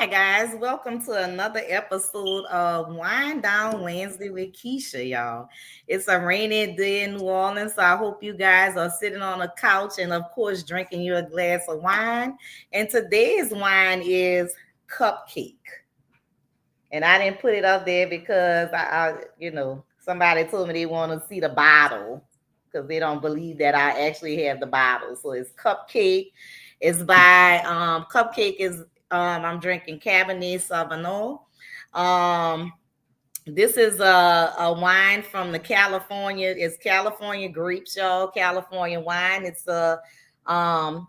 Hi, guys. Welcome to another episode of Winedown Wednesday with Kecia, y'all. It's a rainy day in New Orleans, so I hope you guys are sitting on a couch and, of course, drinking you a glass of wine. And today's wine is cupcake. And I didn't put it up there because somebody told me they want to see the bottle because they don't believe that I actually have the bottle. So it's cupcake. It's by Cupcake is I'm drinking Cabernet Sauvignon. Um, this is a wine from the California. It's California grapes, y'all. California wine. It's a kind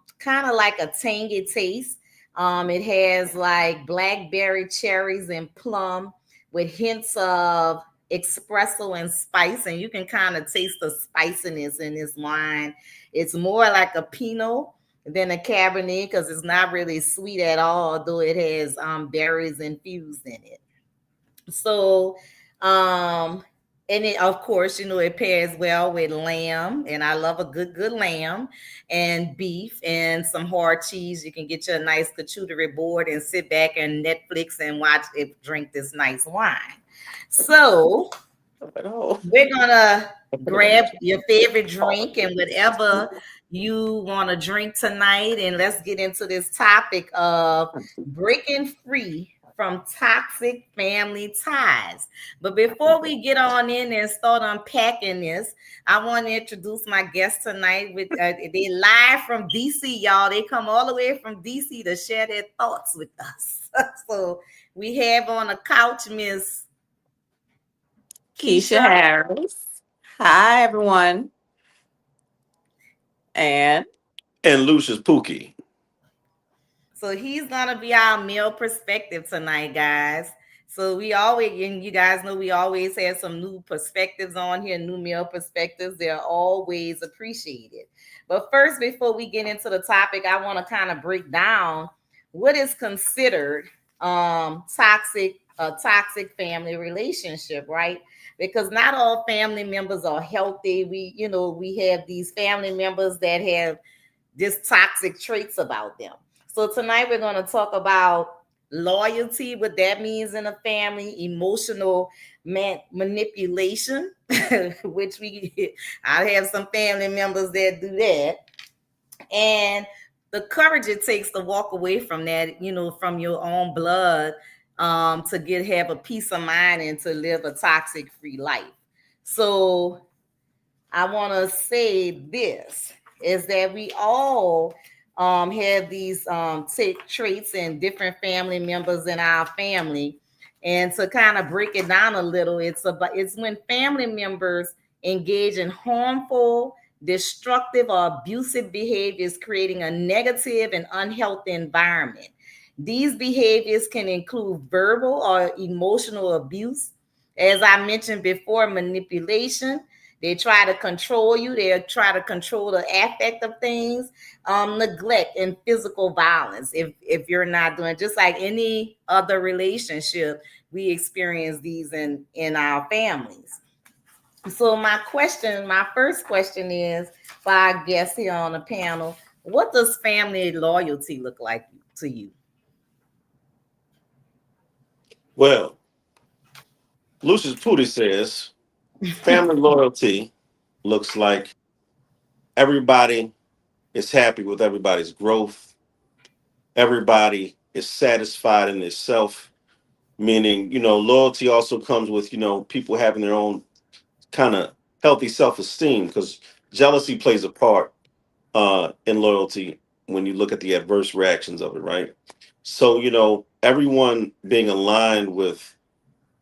of like a tangy taste. It has like blackberry, cherries, and plum with hints of espresso and spice, and you can kind of taste the spiciness in this wine. It's more like a Pinot than a Cabernet because it's not really sweet at all, although it has berries infused in it. So, um, and it, of course, it pairs well with lamb, and I love a good lamb and beef and some hard cheese. You can get you a nice charcuterie board and sit back and Netflix and watch it, drink this nice wine. So, we're gonna grab your favorite drink and whatever you want to drink tonight, and let's get into this topic of breaking free from toxic family ties. But before we get on in and start unpacking this, I want to introduce my guest tonight. With they live from DC, y'all. They come all the way from DC to share their thoughts with us. So we have on the couch Miss Kecia Kecia. Harris. Hi, everyone. And And Lucius Pookie. So he's gonna be our male perspective tonight, guys. So we always, and you guys know, we always have some new perspectives on here, new male perspectives. They're always appreciated. But first, before we get into the topic, I want to kind of break down what is considered toxic family relationship, right? Because not all family members are healthy. We have these family members that have just toxic traits about them. So tonight we're going to talk about loyalty, what that means in a family, emotional manipulation, which I have some family members that do that, and the courage it takes to walk away from that, from your own blood, to have a peace of mind and to live a toxic free life. So I want to say this is that we all have these traits in different family members in our family. And to kind of break it down a little, it's when family members engage in harmful, destructive, or abusive behaviors, creating a negative and unhealthy environment. These behaviors can include verbal or emotional abuse, as I mentioned before, manipulation. They try to control you. They try to control the affect of things, neglect and physical violence. If you're not doing, just like any other relationship, we experience these in our families. So my first question is for our guests here on the panel: what does family loyalty look like to you? Well, Lucius Pootie says family loyalty looks like everybody is happy with everybody's growth. Everybody is satisfied in itself, meaning, loyalty also comes with, people having their own kind of healthy self-esteem because jealousy plays a part in loyalty when you look at the adverse reactions of it, right? So, everyone being aligned with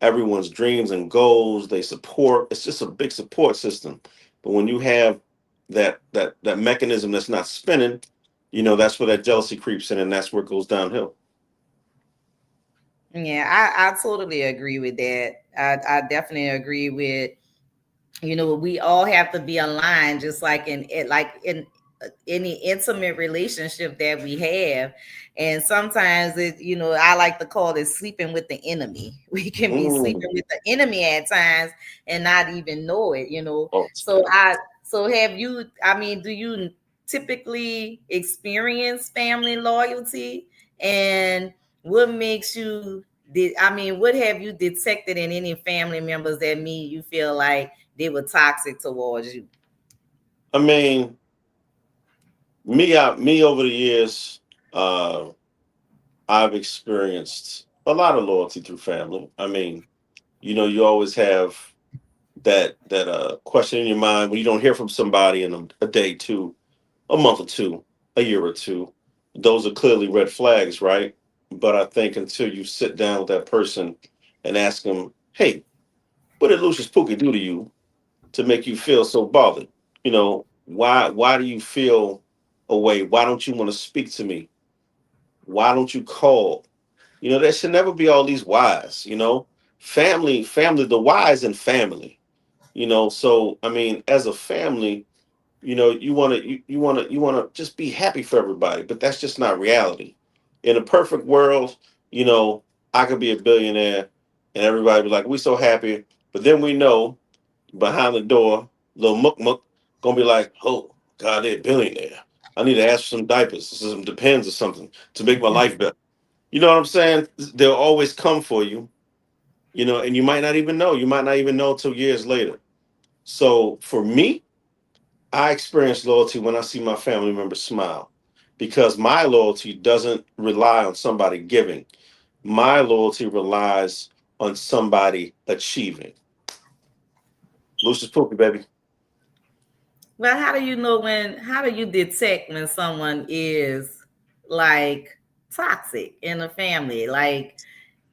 everyone's dreams and goals, they support. It's just a big support system. But when you have that mechanism that's not spinning, that's where that jealousy creeps in, and that's where it goes downhill. Yeah, I totally agree with that. I definitely agree with, we all have to be aligned, just like in any intimate relationship that we have. And sometimes I like to call it sleeping with the enemy. We can be Mm. sleeping with the enemy at times and not even know it. Oh, So have you, I mean, do you typically experience family loyalty? And what makes you did I mean, what have you detected in any family members that made you feel like they were toxic towards you? I mean, me over the years, uh, I've experienced a lot of loyalty through family. I mean, you always have that question in your mind when you don't hear from somebody in a day, two, a month or two, a year or two. Those are clearly red flags, right? But I think until you sit down with that person and ask them, "Hey, what did Lucius Pookie do to you to make you feel so bothered? Why do you feel away? Why don't you want to speak to me? Why don't you call?" There should never be all these whys. Family, the whys in family. So I mean, as a family, you want to just be happy for everybody, but that's just not reality. In a perfect world, you know, I could be a billionaire and everybody be like, "We so happy," but then we know behind the door, little muck muck gonna be like, "Oh God, they're a billionaire. I need to ask for some diapers, some Depends or something to make my life better." You know what I'm saying? They'll always come for you, and you might not even know. You might not even know till years later. So for me, I experience loyalty when I see my family members smile, because my loyalty doesn't rely on somebody giving. My loyalty relies on somebody achieving. Lucius Poopy, baby. Well, how do you detect when someone is like toxic in a family? Like,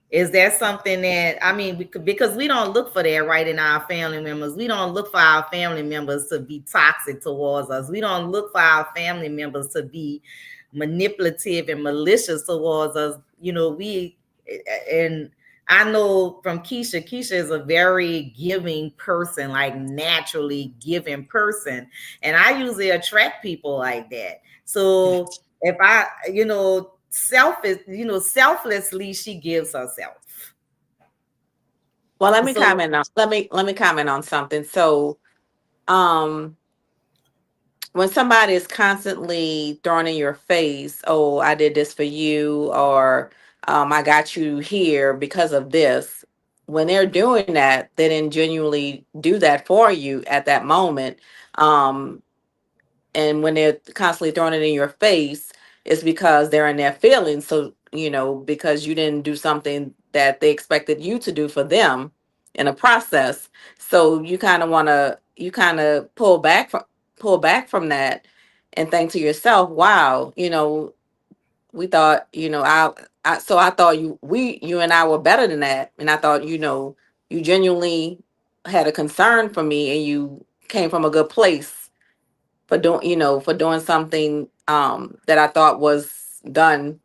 is there something that, I mean, because we don't look for that right in our family members. We don't look for our family members to be toxic towards us. We don't look for our family members to be manipulative and malicious towards us. And I know from Kecia is a very giving person, like naturally giving person. And I usually attract people like that. So if I, selflessly, she gives herself. Well, So let me comment on something. So, um, when somebody is constantly throwing in your face, "Oh, I did this for you," or "I got you here because of this," when they're doing that, they didn't genuinely do that for you at that moment. Um, and when they're constantly throwing it in your face, it's because they're in their feelings. So, because you didn't do something that they expected you to do for them in a process. So you kind of pull back from that and think to yourself, "Wow, we thought, so I thought you and I were better than that. And I thought, you genuinely had a concern for me and you came from a good place for doing something that I thought was done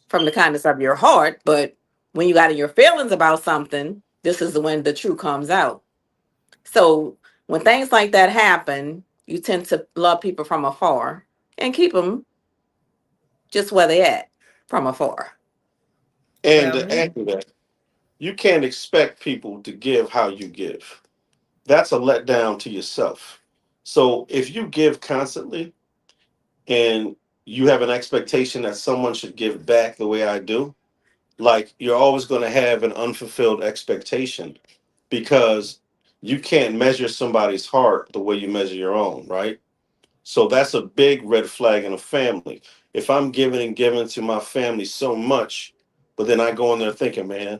from the kindness of your heart. But when you got in your feelings about something, this is when the truth comes out." So when things like that happen, you tend to love people from afar and keep them just where they at, from afar. And well, to me, add to that, you can't expect people to give how you give. That's a letdown to yourself. So if you give constantly and you have an expectation that someone should give back the way I do, like you're always going to have an unfulfilled expectation, because you can't measure somebody's heart the way you measure your own, right? So that's a big red flag in a family. If I'm giving and giving to my family so much, but then I go in there thinking, "Man,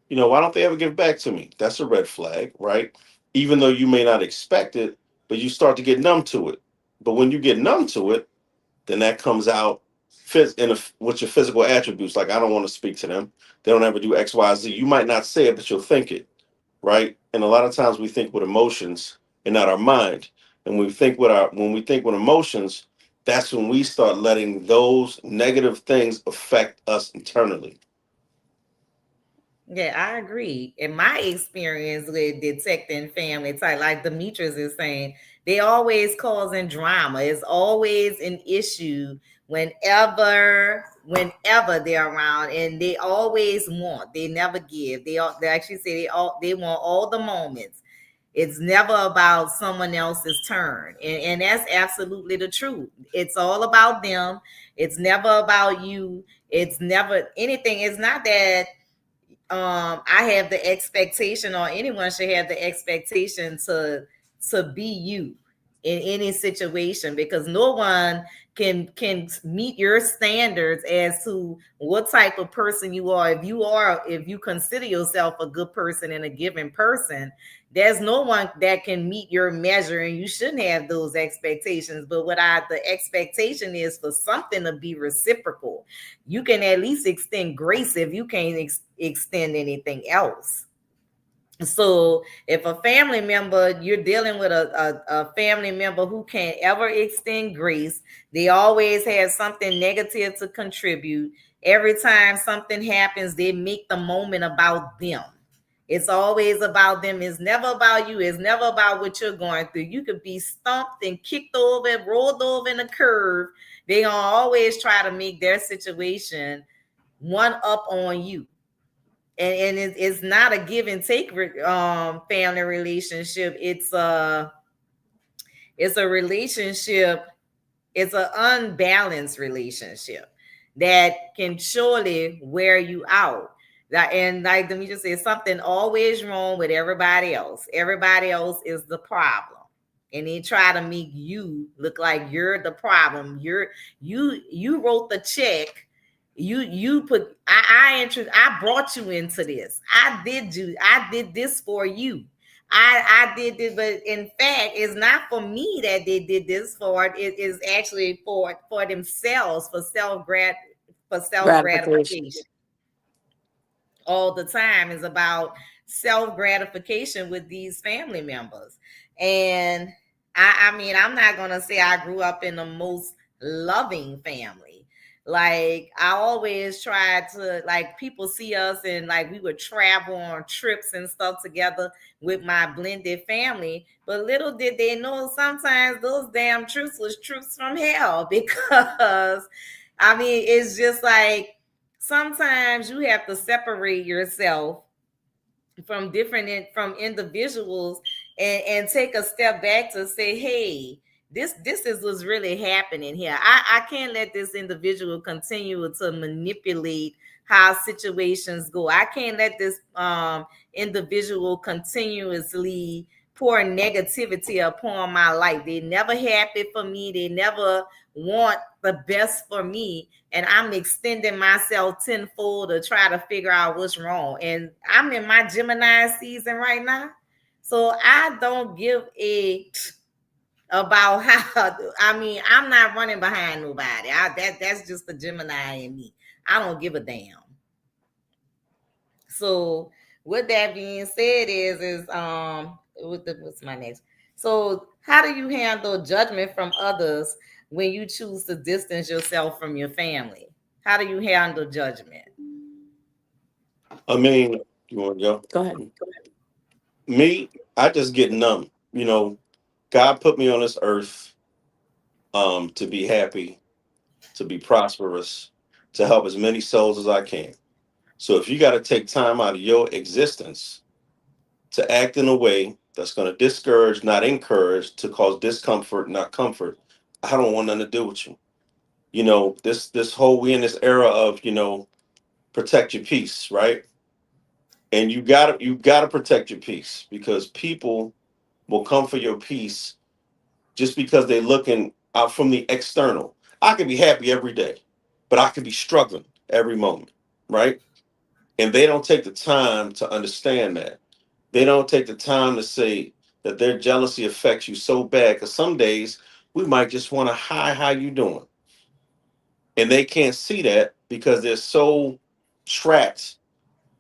why don't they ever give back to me?" That's a red flag, right? Even though you may not expect it, but you start to get numb to it. But when you get numb to it, then that comes out with your physical attributes. Like, I don't want to speak to them. They don't ever do X, Y, Z. You might not say it, but you'll think it, right? And a lot of times we think with emotions and not our mind. And when we think with emotions, that's when we start letting those negative things affect us internally. yeah, I agree. In my experience with detecting family type, like Demetrius is saying, they always causing drama. It's always an issue whenever they're around, and they always want. They never give. They actually say they want all the moments. It's never about someone else's turn. And that's absolutely the truth. It's all about them. It's never about you. It's never anything. It's not that I have the expectation, or anyone should have the expectation to be you in any situation, because no one can meet your standards as to what type of person you are. If you consider yourself a good person and a given person, there's no one that can meet your measure, and you shouldn't have those expectations. But the expectation is for something to be reciprocal. You can at least extend grace if you can't extend anything else. So if a family member, you're dealing with a family member who can't ever extend grace, they always have something negative to contribute. Every time something happens, they make the moment about them. It's always about them. It's never about you. It's never about what you're going through. You could be stumped and kicked over, rolled over in a curve. They gonna always try to make their situation one up on you. And it's not a give and take family relationship. It's a relationship. It's an unbalanced relationship that can surely wear you out. And like, let me just say, something always wrong with everybody else. Everybody else is the problem, and they try to make you look like you're the problem. You wrote the check. You put I brought you into this. I did this for you. I did this, but in fact, it's not for me that they did this for. It is actually for themselves, for self Gratification. gratification. All the time is about self gratification with these family members. And I mean, I'm not gonna say I grew up in the most loving family. Like, I always tried to, like, people see us and like we would travel on trips and stuff together with my blended family. But little did they know, sometimes those damn trips was trips from hell because I mean, it's just like sometimes you have to separate yourself from individuals and take a step back to say, hey, this is what's really happening here. I can't let this individual continue to manipulate how situations go. I can't let this individual continuously pour negativity upon my life. They never happy for me. They never want the best for me, and I'm extending myself tenfold to try to figure out what's wrong. And I'm in my Gemini season right now, so I don't give a about how. I mean, I'm not running behind nobody. That's just the Gemini in me. I don't give a damn. So with that being said, what's my next? So how do you handle judgment from others when you choose to distance yourself from your family? How do you handle judgment? I mean, you want to go? Go ahead. Me, I just get numb. God put me on this earth to be happy, to be prosperous, to help as many souls as I can. So if you got to take time out of your existence to act in a way that's going to discourage, not encourage, to cause discomfort, not comfort, I don't want nothing to do with you. This whole we in this era of protect your peace, right? And you gotta protect your peace, because people will come for your peace just because they're looking out from the external. I could be happy every day, but I could be struggling every moment, right? And they don't take the time to understand that. They don't take the time to say that their jealousy affects you so bad. Because some days we might just want to, hi, how you doing? And they can't see that because they're so trapped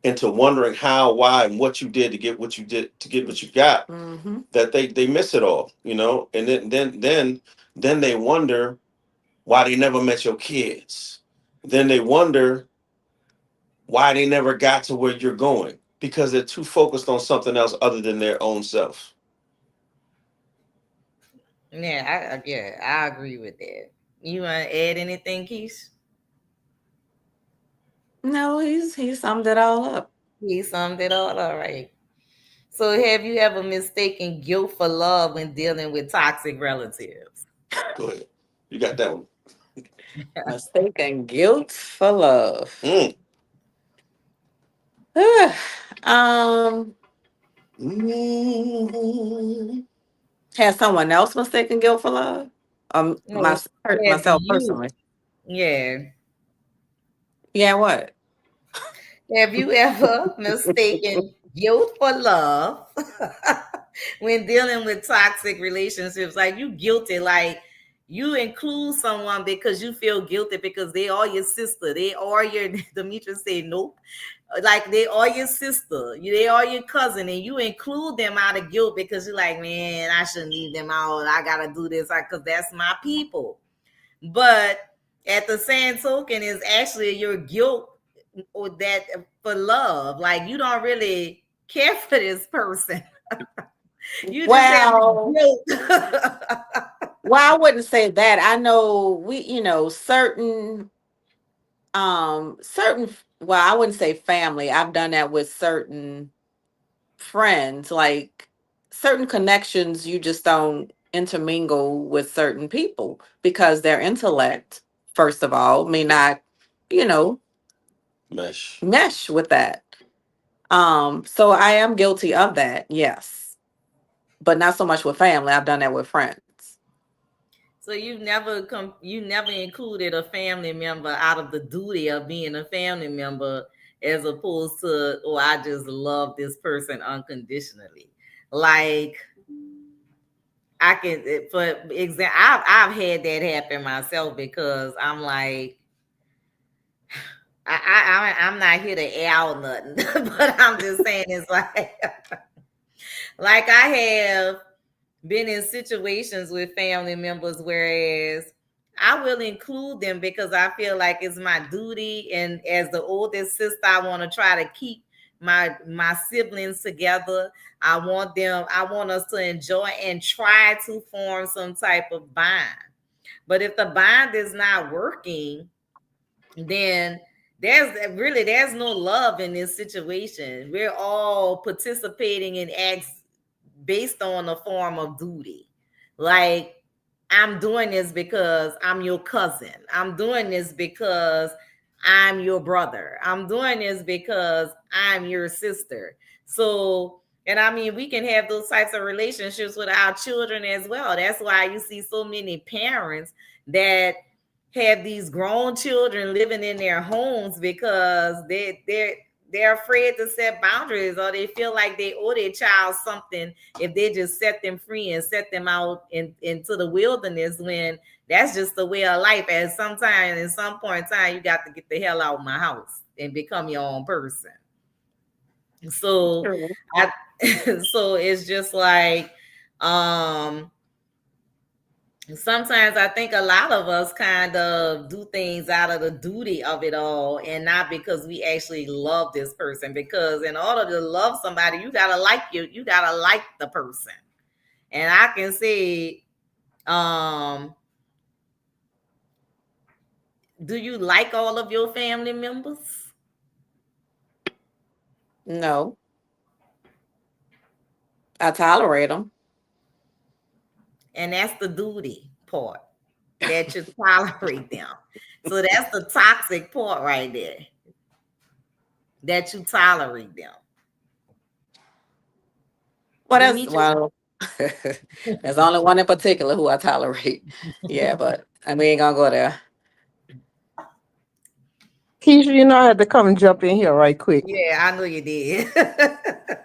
into wondering how, why, and what you did to get what you did to get what you got, Mm-hmm. that they miss it all. And then they wonder why they never met your kids. Then they wonder why they never got to where you're going, because they're too focused on something else other than their own self. Yeah, I agree with that. You want to add anything, Keith? No, he summed it all up. He summed it all right. So have you ever mistaken guilt for love when dealing with toxic relatives? Go ahead. You got that one. Mistaken guilt for love. Mm. um, Mm. has someone else mistaken guilt for love? No, have Myself you? personally. Yeah. Yeah, what? Have you ever mistaken guilt for love when dealing with toxic relationships? Like you guilty, like you include someone because you feel guilty because they are your sister. They are your Demetrius said nope. Like they are your sister, they are your cousin, and you include them out of guilt because you're like, man, I shouldn't leave them out. I gotta do this because that's my people. But at the same token, is actually your guilt or that for love. Like you don't really care for this person. You just have Well, guilt. well, I wouldn't say that. I know certain, well, I wouldn't say family. I've done that with certain friends, like certain connections you just don't intermingle with certain people because their intellect, first of all, may not, you know, Mesh. mesh with that. So I am guilty of that, yes. But not so much with family. I've done that with friends. So you never included a family member out of the duty of being a family member as opposed to, oh, I just love this person unconditionally. Like I can, for example, I've had that happen myself because I'm like, I'm not here to air out nothing, but I'm just saying it's like I have been in situations with family members, whereas I will include them because I feel like it's my duty, and as the oldest sister, I want to try to keep my siblings together. I want us to enjoy and try to form some type of bond. But if the bond is not working, then there's no love in this situation. We're all participating in acts based on a form of duty. Like, I'm doing this because I'm your cousin. I'm doing this because I'm your brother. I'm doing this because I'm your sister. So, and I mean, we can have those types of relationships with our children as well. That's why you see so many parents that have these grown children living in their homes because they're afraid to set boundaries, or they feel like they owe their child something if they just set them free and set them out into the wilderness, when that's just the way of life. At some point in time, you got to get the hell out of my house and become your own person. So True. I so it's just like um sometimes I think a lot of us kind of do things out of the duty of it all and not because we actually love this person. Because in order to love somebody, you gotta like the person. And I can say, um, do you like all of your family members? No, I tolerate them. And that's the duty part, that you tolerate them. So that's the toxic part right there, that you tolerate them. Well, Demetri, there's only one in particular who I tolerate. Yeah, but we ain't gonna go there. Keisha, I had to come and jump in here right quick. yeah, I know you did.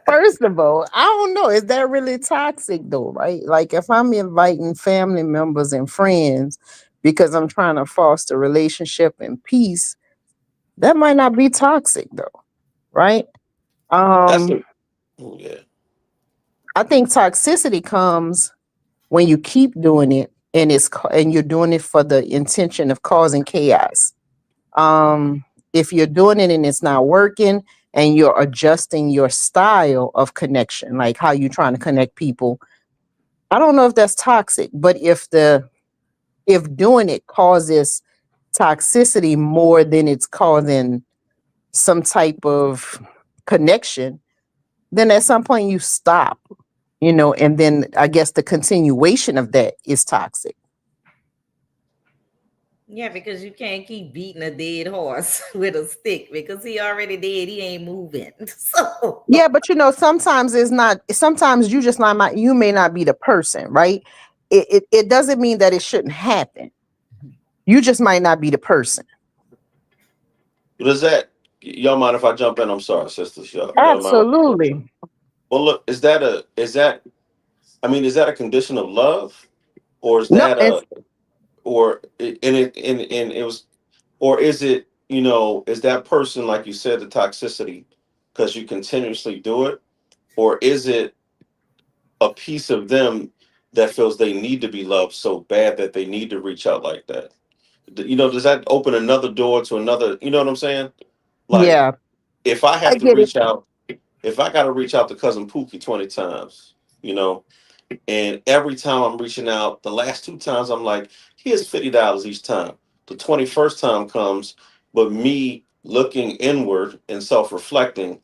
First of all, I don't know. Is that really toxic though, right? Like if I'm inviting family members and friends because I'm trying to foster relationship and peace, that might not be toxic though, right? That's Um, it. Oh, yeah. I think toxicity comes when you keep doing it and and you're doing it for the intention of causing chaos. Um, if you're doing it and it's not working and you're adjusting your style of connection, like how you're trying to connect people, I don't know if that's toxic, but if doing it causes toxicity more than it's causing some type of connection, then at some point you stop, and then I guess the continuation of that is toxic. Yeah, because you can't keep beating a dead horse with a stick because he already dead. He ain't moving. So Yeah, but sometimes it's not. Sometimes you just not. You may not be the person, right? It doesn't mean that it shouldn't happen. You just might not be the person. Does that y'all mind if I jump in? I'm sorry, sisters. Y'all mind? Absolutely. Well, look, is that I mean, is that a condition of love, or is No, that it's and it was, or is it, is that person, like you said, the toxicity because you continuously do it, or is it a piece of them that feels they need to be loved so bad that they need to reach out like that? Does that open another door to another? You know what I'm saying? Like, yeah, if I I have to get it. reach out, if I got to reach out to cousin Pookie 20 times, and every time I'm reaching out, the last two times I'm like, here's $50 each time. The 21st time comes, but me looking inward and self-reflecting,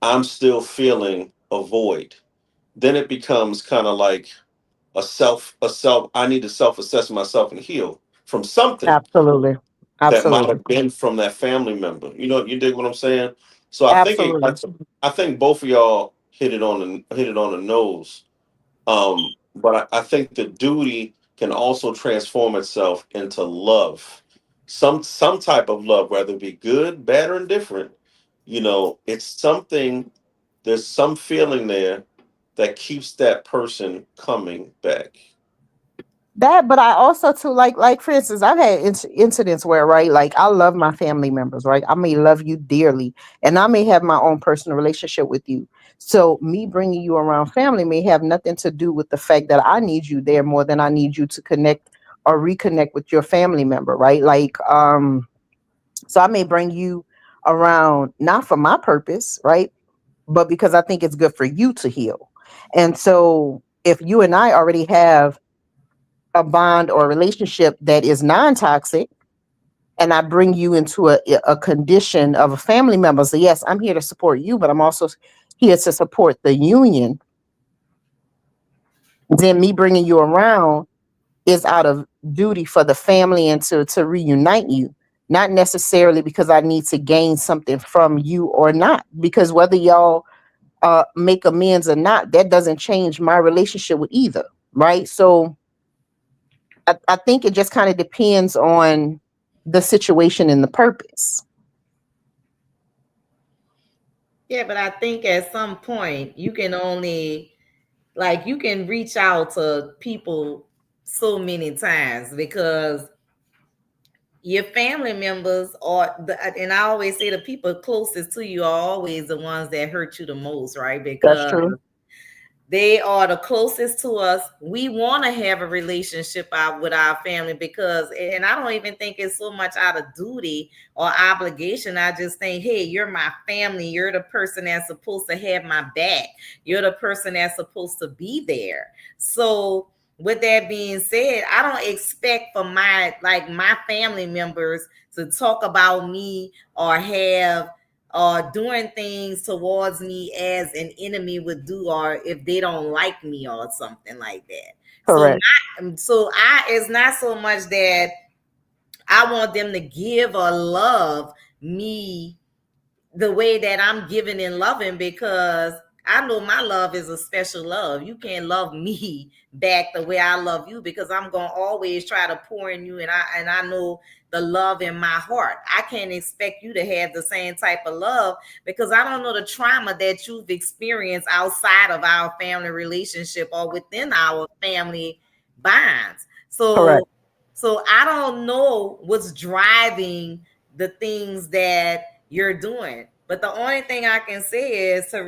I'm still feeling a void. Then it becomes kind of like a self, I need to self-assess myself and heal from something Absolutely. that might Absolutely. have been from that family member. You dig what I'm saying? So Absolutely. I think both of y'all hit it on the nose. But I think the duty can also transform itself into love, some type of love, whether it be good, bad, or indifferent. It's something. There's some feeling there that keeps that person coming back. That, but I also too like for instance, I've had incidents where, right, like I love my family members, right? I may love you dearly, and I may have my own personal relationship with you. So me bringing you around family may have nothing to do with the fact that I need you there more than I need you to connect or reconnect with your family member, right? Like, so I may bring you around not for my purpose, right? But because I think it's good for you to heal. And so if you and I already have a bond or relationship that is non-toxic, and I bring you into a condition of a family member, so yes, I'm here to support you, but I'm also here to support the union. Then me bringing you around is out of duty for the family and to reunite you, not necessarily because I need to gain something from you or not. Because whether y'all make amends or not, that doesn't change my relationship with either, right? So I think it just kind of depends on the situation and the purpose. yeah, but I think at some point you can only like you can reach out to people so many times because your family members are and I always say the people closest to you are always the ones that hurt you the most, right? That's Because true. they are the closest to us. We want to have a relationship out with our family because, and I don't even think it's so much out of duty or obligation. I just think, hey, you're my family. You're the person that's supposed to have my back. You're the person that's supposed to be there. So, with that being said, I don't expect for my family members to talk about me or have doing things towards me as an enemy would do, or if they don't like me or something like that. So Correct. not so I it's not so much that I want them to give or love me the way that I'm giving and loving because I know my love is a special love. You can't love me back the way I love you because I'm gonna always try to pour in you, and I know the love in my heart. I can't expect you to have the same type of love because I don't know the trauma that you've experienced outside of our family relationship or within our family bonds. Correct. So I don't know what's driving the things that you're doing. But the only thing I can say is to,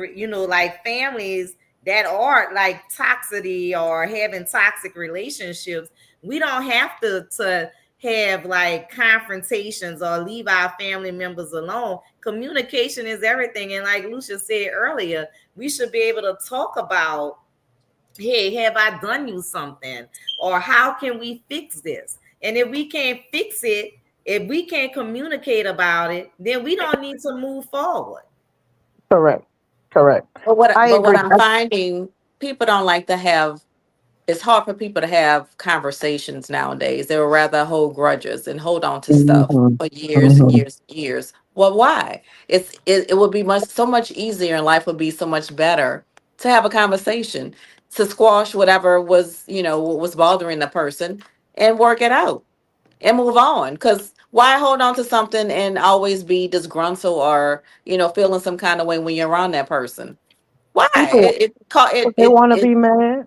like families that are like toxicity or having toxic relationships, we don't have to have like confrontations or leave our family members alone. Communication is everything. And like Lucia said earlier, we should be able to talk about, hey, have I done you something? Or how can we fix this? And if we can't fix it, if we can't communicate about it, then we don't need to move forward. Correct. Correct. But what I but what agree. I'm finding, people don't like to have it's hard for people to have conversations nowadays. They would rather hold grudges and hold on to stuff Mhm. for years and Mhm. years and years. Well, why? It would be so much easier, and life would be so much better to have a conversation, to squash whatever was, what was bothering the person, and work it out and move on. Because why hold on to something and always be disgruntled or, feeling some kind of way when you're around that person? Why? People, they want to It be mad.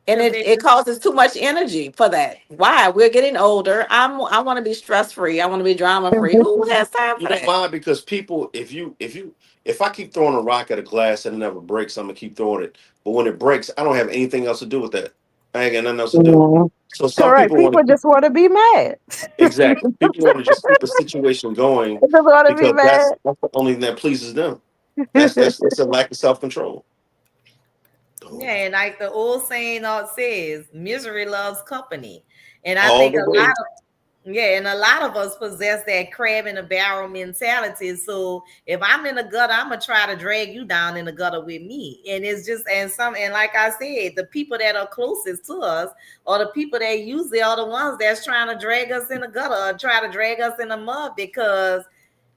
and Because it they it causes too much energy for that. Why? We're getting older. I want to be stress free. I want to be drama free. Who has time You for know that? why? Because people, if I keep throwing a rock at a glass and it never breaks, I'm gonna keep throwing it. But when it breaks, I don't have anything else to do with that. I ain't got nothing else to do. Mhm. So some Correct. people want to People keep just want to be mad. exactly. People want to just keep a situation going They just want to be because mad. that's the only thing that pleases them. That's a lack of self control. Yeah, and like the old saying says, misery loves company. And I All think the a lot way. of yeah, and a lot of us possess that crab in a barrel mentality. So if I'm in the gutter, I'm gonna try to drag you down in the gutter with me. And it's just and like I said, the people that are closest to us or the people that usually are the ones that's trying to drag us in the gutter or try to drag us in the mud because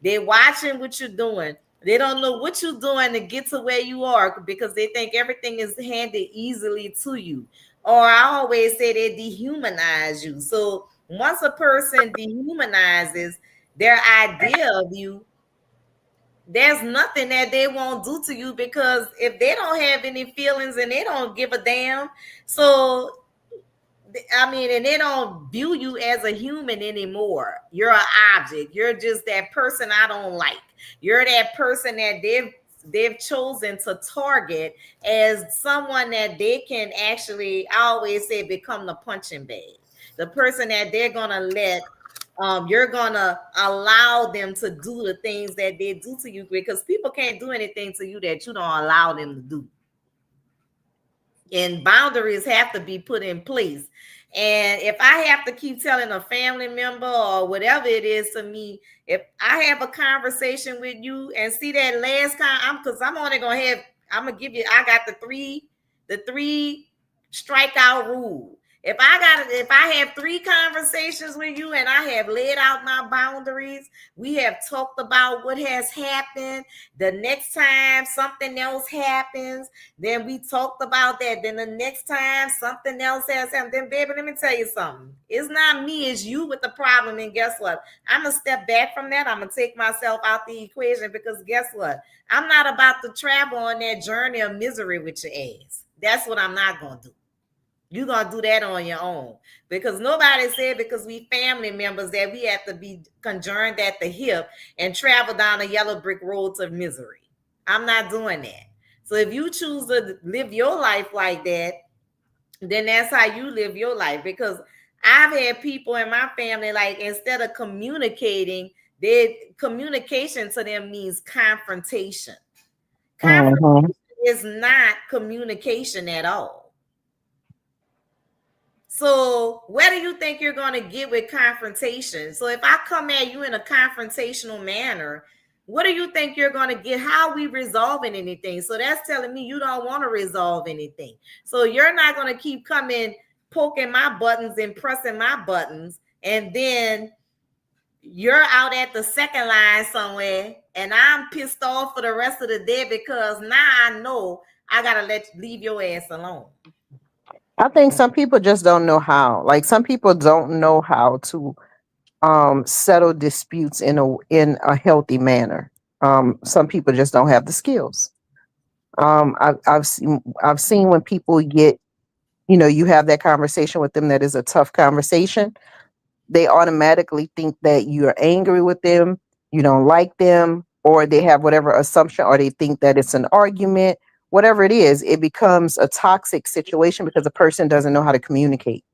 they're watching what you're doing. They don't know what you're doing to get to where you are because they think everything is handed easily to you. Or I always say they dehumanize you. So once a person dehumanizes their idea of you, there's nothing that they won't do to you because if they don't have any feelings and they don't give a damn, so I mean, and they don't view you as a human anymore. You're an object. You're just that person I don't like. You're that person that they've chosen to target as someone that they can actually, I always say, become the punching bag. The person that they're gonna let you're gonna allow them to do the things that they do to you because people can't do anything to you that you don't allow them to do, and boundaries have to be put in place. And if I have to keep telling a family member or whatever it is to me, if I have a conversation with you and see that last time, because I'm only gonna have, I'm gonna give you, I got the three strikeout rule. If I have three conversations with you and I have laid out my boundaries, we have talked about what has happened. The next time something else happens, then we talked about that. Then the next time something else has happened, then baby, let me tell you something. It's not me, it's you with the problem. And guess what? I'm gonna step back from that. I'm gonna take myself out the equation because guess what? I'm not about to travel on that journey of misery with your ass. That's what I'm not gonna do. You're gonna do that on your own because nobody said because we family members that we have to be conjoined at the hip and travel down the yellow brick roads of misery. I'm not doing that. So if you choose to live your life like that, then that's how you live your life. Because I've had people in my family, like instead of communicating, their communication to them means confrontation. Mhm. Confrontation is not communication at all. So where do you think you're going to get with confrontation? So if I come at you in a confrontational manner, what do you think you're going to get? How are we resolving anything? So that's telling me you don't want to resolve anything. So you're not going to keep coming, poking my buttons and pressing my buttons. And then you're out at the second line somewhere and I'm pissed off for the rest of the day because now I know I got to leave your ass alone. I think some people just don't know how. Like some people don't know how to settle disputes in a healthy manner. Some people just don't have the skills. I've seen when people get, you have that conversation with them that is a tough conversation. They automatically think that you're angry with them, you don't like them, or they have whatever assumption, or they think that it's an argument. Whatever it is, it becomes a toxic situation because the person doesn't know how to communicate.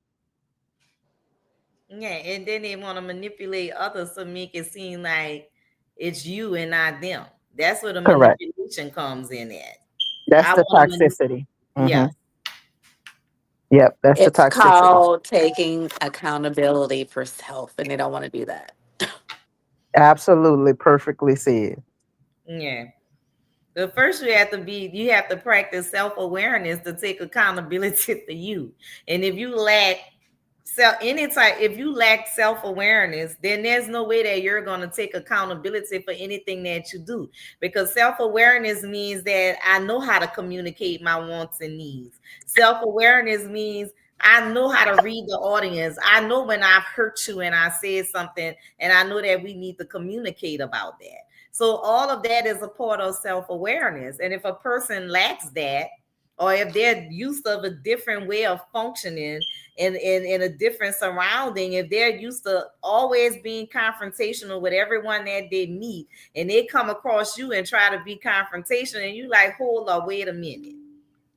Yeah, and then they want to manipulate others to make it seem like it's you and not them. That's where the Correct. manipulation comes in at. That's I the want to toxicity. yeah. Hmm. Yep, that's the It's toxicity. called taking accountability for self, and they don't want to do that. Absolutely perfectly said. Yeah. The first you have to practice self-awareness to take accountability for you. And if you lack if you lack self-awareness, then there's no way that you're going to take accountability for anything that you do, because self-awareness means that I know how to communicate my wants and needs. Self-awareness means I know how to read the audience. I know when I've hurt you and I said something, and I know that we need to communicate about that. So all of that is a part of self-awareness. And if a person lacks that, or if they're used of a different way of functioning in a different surrounding, if they're used to always being confrontational with everyone that they meet, and they come across you and try to be confrontational, and you like, hold up, wait a minute.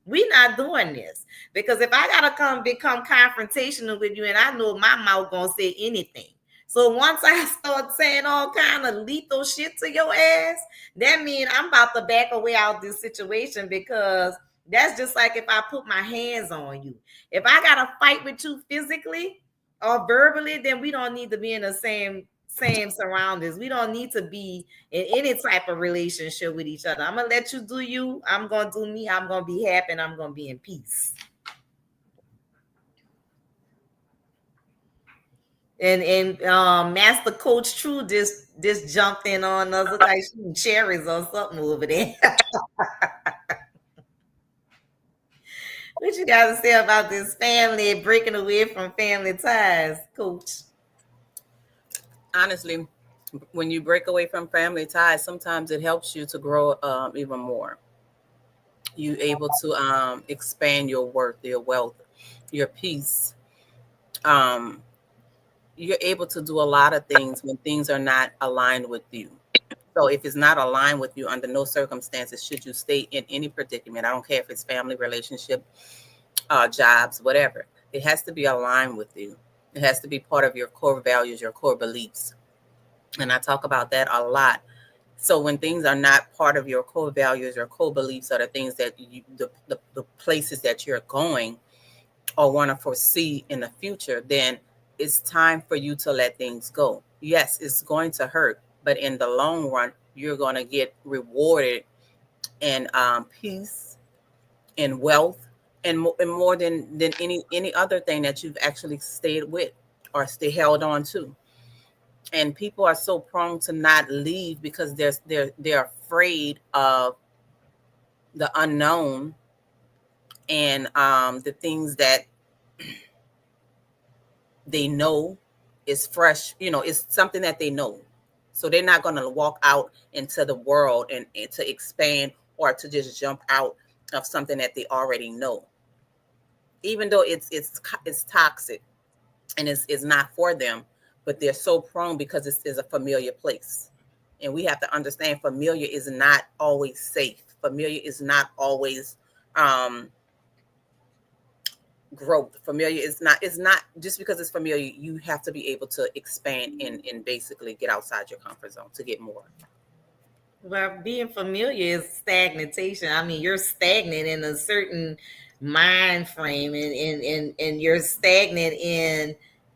We're not doing this, because if I gotta come become confrontational with you, and I know my mouth gonna say anything. So once I start saying all kind of lethal shit to your ass, that means I'm about to back away out this situation, because that's just like if I put my hands on you. If I gotta fight with you physically or verbally, then we don't need to be in the same surroundings. We don't need to be in any type of relationship with each other. I'm gonna let you do you. I'm gonna do me. I'm gonna be happy, and I'm gonna be in peace. And Master Coach True just jumped in on us, look like shooting cherries or something over there. What you got to say about this family breaking away from family ties, Coach? Honestly, when you break away from family ties, sometimes it helps you to grow even more. You able to expand your worth, your wealth, your peace. Um, you're able to do a lot of things when things are not aligned with you. So if it's not aligned with you, under no circumstances should you stay in any predicament. I don't care if it's family, relationship, jobs, whatever. It has to be aligned with you. It has to be part of your core values, your core beliefs. And I talk about that a lot. So when things are not part of your core values or core beliefs, or the things that the places that you're going or want to foresee in the future, then it's time for you to let things go. Yes, it's going to hurt, but in the long run, you're going to get rewarded in peace, in wealth, and more than any other thing that you've actually stayed with or stay held on to. And people are so prone to not leave because they're afraid of the unknown, and the things that they know is fresh, it's something that they know. So they're not going to walk out into the world and to expand, or to just jump out of something that they already know, even though it's toxic and it's not for them. But they're so prone because it's a familiar place. And we have to understand, familiar is not always safe. Familiar is not always growth. Familiar is not, it's not just because it's familiar. You have to be able to expand and basically get outside your comfort zone to get more. Well, being familiar is stagnation. I mean, you're stagnant in a certain mind frame, and you're stagnant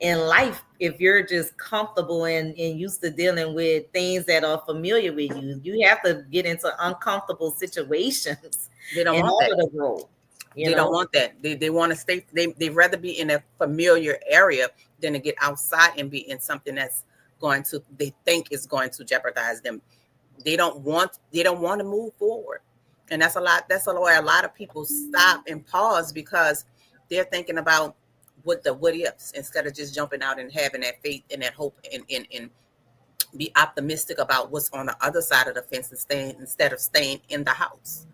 in life if you're just comfortable and used to dealing with things that are familiar with you. You have to get into uncomfortable situations They don't in want order that. to grow. They don't want that. They want to stay. They rather be in a familiar area than to get outside and be in something that's they think is going to jeopardize them. They don't want to move forward. And that's why a lot of people stop and pause, because they're thinking about what ifs, instead of just jumping out and having that faith and that hope, and be optimistic about what's on the other side of the fence, and instead of staying in the house.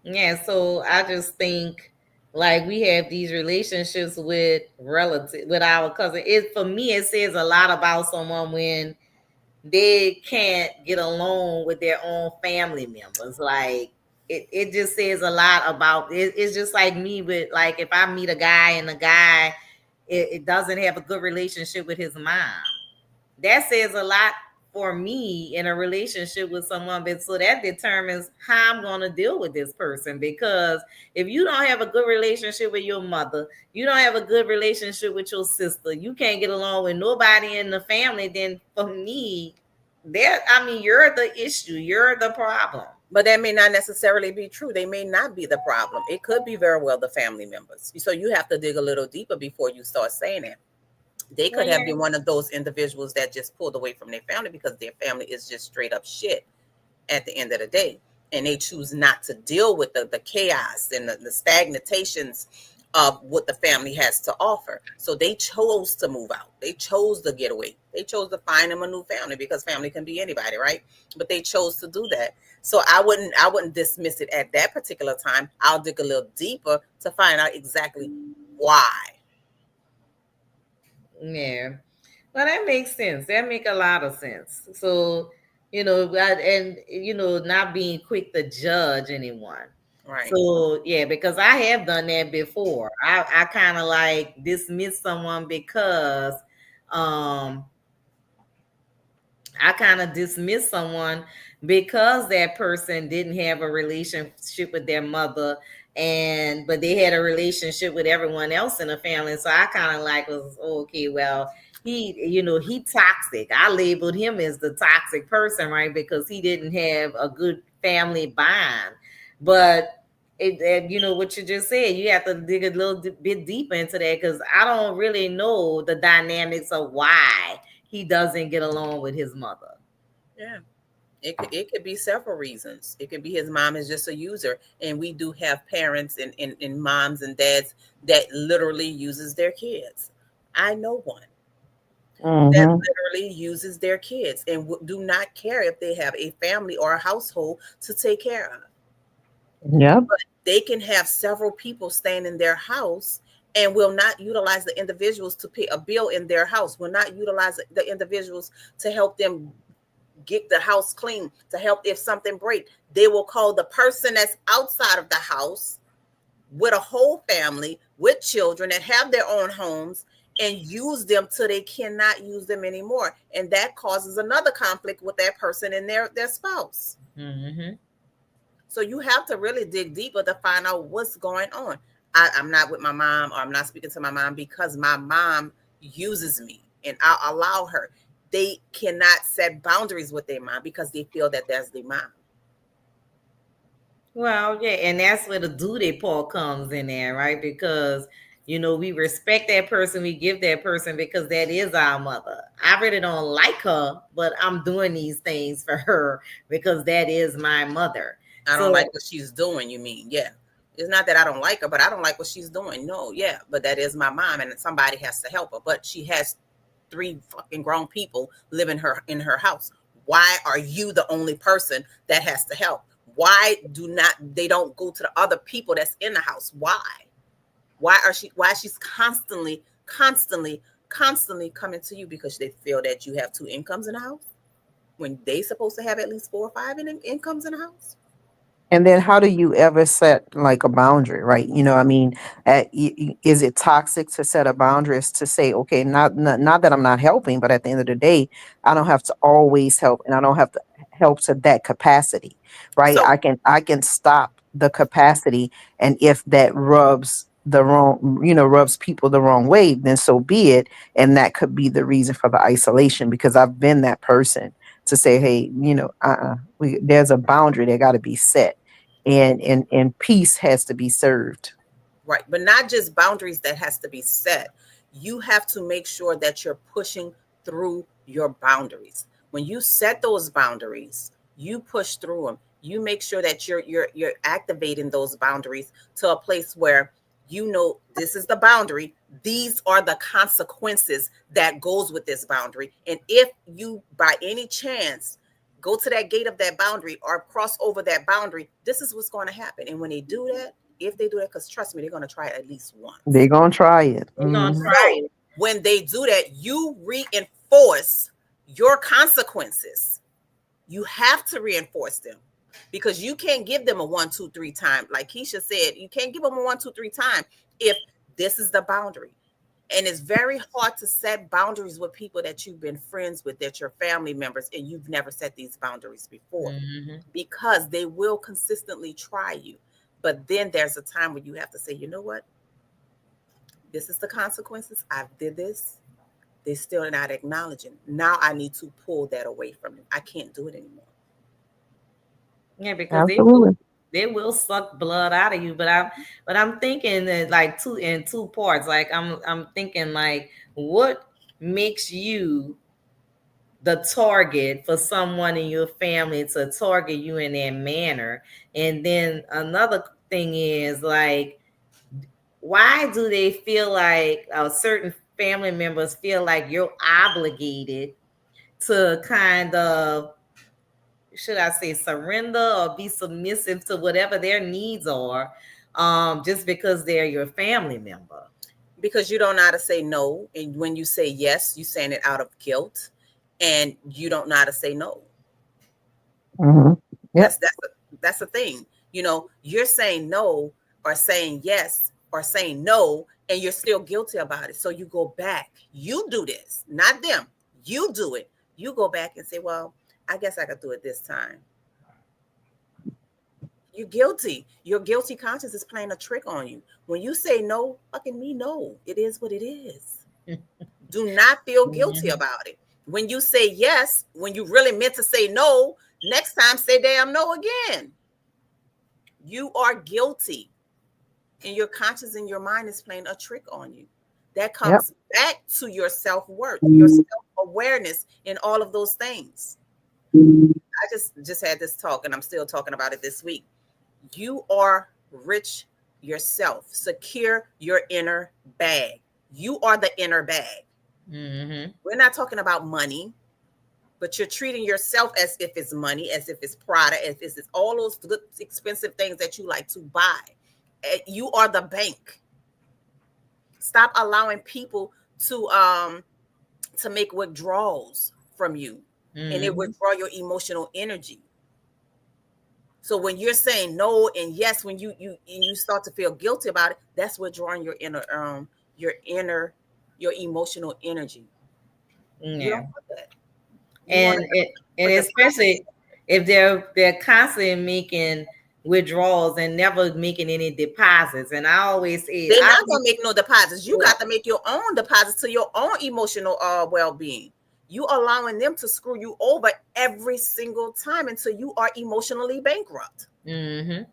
Yeah, so I just think, like, we have these relationships with with our cousin. It, for me, it says a lot about someone when they can't get along with their own family members. Like, it just says a lot about it. It's just like me with, like, if I meet a guy and the guy it doesn't have a good relationship with his mom, that says a lot for me in a relationship with someone. But so that determines how I'm going to deal with this person, because if you don't have a good relationship with your mother, you don't have a good relationship with your sister, you can't get along with nobody in the family, then for me, I mean, you're the issue, you're the problem. But that may not necessarily be true. They may not be the problem. It could be very well the family members. So you have to dig a little deeper before you start saying it. They Well, could have yeah. been one of those individuals that just pulled away from their family because their family is just straight up shit at the end of the day. And they choose not to deal with the chaos and the stagnations of what the family has to offer. So they chose to move out. They chose to get away. They chose to find them a new family because family can be anybody, right? But they chose to do that. So I wouldn't dismiss it at that particular time. I'll dig a little deeper to find out exactly why. Yeah. Well, that makes sense. That make a lot of sense. So, and not being quick to judge anyone. Right. So yeah, because I have done that before. I kind of like dismiss someone because um I kind of dismiss someone because that person didn't have a relationship with their mother, but they had a relationship with everyone else in the family. So I kind of like was okay, well, he toxic. I labeled him as the toxic person, right? Because he didn't have a good family bond. But what you just said, you have to dig a little bit deeper into that because I don't really know the dynamics of why he doesn't get along with his mother. Yeah. It could be several reasons. It could be his mom is just a user. And we do have parents and moms and dads that literally uses their kids. I know one that Mm-hmm. literally uses their kids and do not care if they have a family or a household to take care of. Yep. But they can have several people staying in their house and will not utilize the individuals to pay a bill in their house, will not utilize the individuals to help them get the house clean, to help if something break. They will call the person that's outside of the house with a whole family with children that have their own homes and use them till they cannot use them anymore, and that causes another conflict with that person and their spouse. Mm-hmm. So you have to really dig deeper to find out what's going on. I'm not with my mom, or I'm not speaking to my mom because my mom uses me and I'll allow her. They cannot set boundaries with their mom because they feel that that's their mom. Well, yeah, and that's where the duty part comes in there, right? Because we respect that person, we give that person because that is our mother. I really don't like her, but I'm doing these things for her because that is my mother. I don't So like what she's doing, you mean? Yeah. It's not that I don't like her, but I don't like what she's doing. No, yeah, but that is my mom and somebody has to help her. But she has three fucking grown people living in her house. Why are you the only person that has to help? Why they don't go to the other people that's in the house? Why she's constantly coming to you because they feel that you have two incomes in the house when they supposed to have at least 4 or 5 incomes in the house? And then how do you ever set like a boundary, right? I mean, is it toxic to set a boundary? Is to say, okay, not that I'm not helping, but at the end of the day, I don't have to always help, and I don't have to help to that capacity, right? So I can stop the capacity, and if that rubs people the wrong way, then so be it, and that could be the reason for the isolation because I've been that person to say, hey, there's a boundary that got to be set and peace has to be served. right, but not just boundaries that has to be set. You have to make sure that you're pushing through your boundaries. When you set those boundaries, you push through them. You make sure that you're activating those boundaries to a place where this is the boundary. These are the consequences that goes with this boundary. And if you by any chance go to that gate of that boundary or cross over that boundary, this is what's going to happen. And when they do that, if they do that, because trust me, they're going to try it at least once. They're gonna try it. we're gonna Mhm. try So it. when they do that, you reinforce your consequences. You have to reinforce them because you can't give them a 1, 2, 3 time. Like Kecia said, you can't give them a 1, 2, 3 time if this is the boundary. And it's very hard to set boundaries with people that you've been friends with, that you're family members, and you've never set these boundaries before Mm-hmm. because they will consistently try you. But then there's a time where you have to say, you know what? This is the consequences. I did this. They're still not acknowledging. Now I need to pull that away from them. I can't do it anymore. Yeah, because Absolutely. they will suck blood out of you. But I'm thinking that like two parts. Like I'm thinking like what makes you the target for someone in your family to target you in that manner. And then another thing is like, why do they feel like certain family members feel like you're obligated to kind of, should I say, surrender or be submissive to whatever their needs are, just because they're your family member? Because you don't know how to say no. And when you say yes, you're saying it out of guilt, and you don't know how to say no. Mm-hmm. Yep. That's the thing. You're saying no or saying yes or saying no, and you're still guilty about it. So you go back. You do this, not them. You do it. You go back and say, well, I guess I could do it this time. You're guilty. Your guilty conscience is playing a trick on you. When you say no, fucking me, no. It is what it is. Do not feel guilty about it. When you say yes, when you really meant to say no, next time say damn no again. You are guilty. And your conscience and your mind is playing a trick on you. That comes back to your self-worth, your self-awareness, and all of those things. I just had this talk, and I'm still talking about it this week. You are rich yourself. Secure your inner bag. You are the inner bag. Mm-hmm. We're not talking about money, but you're treating yourself as if it's money, as if it's product, as if it's all those good, expensive things that you like to buy. You are the bank. Stop allowing people to make withdrawals from you, and it withdraw your emotional energy. So when you're saying no and yes, when you start to feel guilty about it, that's withdrawing your emotional energy. Yeah. You don't want that. And especially if they're constantly making withdrawals and never making any deposits. And I always say they're not gonna make no deposits. You got to make your own deposits to your own emotional well-being. You allowing them to screw you over every single time until you are emotionally bankrupt. Mm-hmm.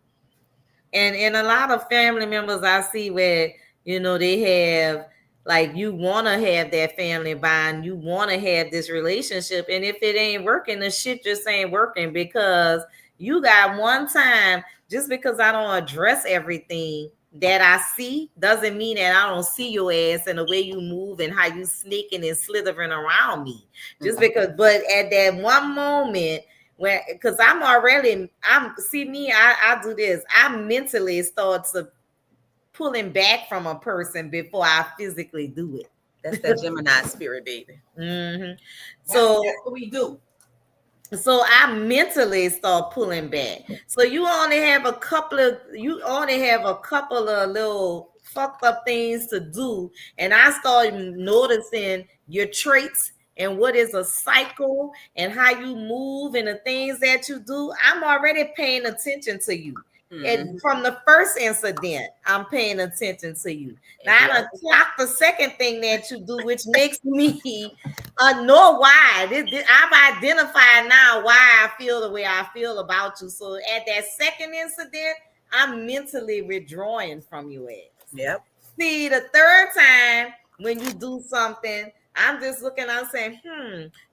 And a lot of family members I see where they have, like, you want to have that family bond, you want to have this relationship, and if it ain't working, the shit just ain't working, because you got one time. Just because I don't address everything that I see doesn't mean that I don't see your ass and the way you move and how you sneaking and slithering around me. Just because, but at that one moment, because I do this. I mentally start to pulling back from a person before I physically do it. That's that Gemini spirit, baby. Mm-hmm. So that's what we do. So I mentally start pulling back. So you only have a couple of little fucked up things to do, and I start noticing your traits and what is a cycle and how you move and the things that you do. I'm already paying attention to you. And from the first incident, I'm paying attention to you. Now I clock the second thing that you do, which makes me know why. I've identified now why I feel the way I feel about you. So at that second incident, I'm mentally withdrawing from your ass. Yep. See, the third time when you do something, I'm just looking, I'm saying,